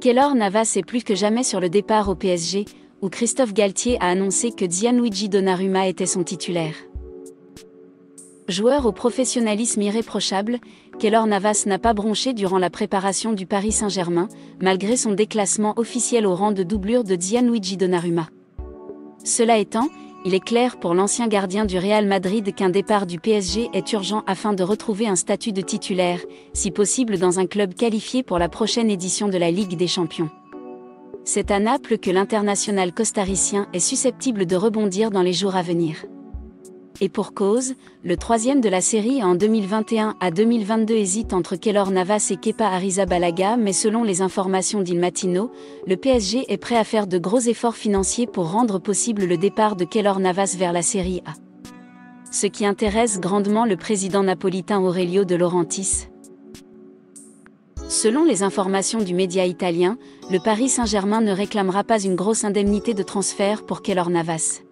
Keylor Navas est plus que jamais sur le départ au PSG, où Christophe Galtier a annoncé que Gianluigi Donnarumma était son titulaire. Joueur au professionnalisme irréprochable, Keylor Navas n'a pas bronché durant la préparation du Paris Saint-Germain, malgré son déclassement officiel au rang de doublure de Gianluigi Donnarumma. Cela étant, il est clair pour l'ancien gardien du Real Madrid qu'un départ du PSG est urgent afin de retrouver un statut de titulaire, si possible dans un club qualifié pour la prochaine édition de la Ligue des Champions. C'est à Naples que l'international costaricien est susceptible de rebondir dans les jours à venir. Et pour cause, le troisième de la série en 2021 à 2022 hésite entre Keylor Navas et Kepa Arrizabalaga, mais selon les informations d'Il Mattino, le PSG est prêt à faire de gros efforts financiers pour rendre possible le départ de Keylor Navas vers la Série A. Ce qui intéresse grandement le président napolitain Aurelio De Laurentiis. Selon les informations du média italien, le Paris Saint-Germain ne réclamera pas une grosse indemnité de transfert pour Keylor Navas.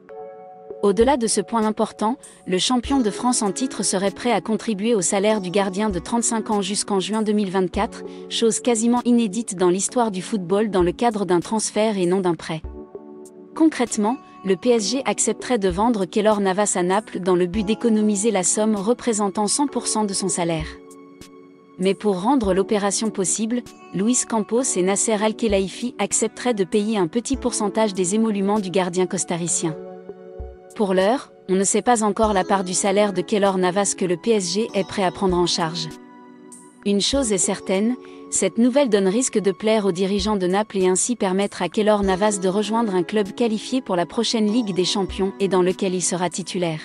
Au-delà de ce point important, le champion de France en titre serait prêt à contribuer au salaire du gardien de 35 ans jusqu'en juin 2024, chose quasiment inédite dans l'histoire du football dans le cadre d'un transfert et non d'un prêt. Concrètement, le PSG accepterait de vendre Keylor Navas à Naples dans le but d'économiser la somme représentant 100% de son salaire. Mais pour rendre l'opération possible, Luis Campos et Nasser Al-Khelaifi accepteraient de payer un petit pourcentage des émoluments du gardien costaricien. Pour l'heure, on ne sait pas encore la part du salaire de Keylor Navas que le PSG est prêt à prendre en charge. Une chose est certaine, cette nouvelle donne risque de plaire aux dirigeants de Naples et ainsi permettre à Keylor Navas de rejoindre un club qualifié pour la prochaine Ligue des Champions et dans lequel il sera titulaire.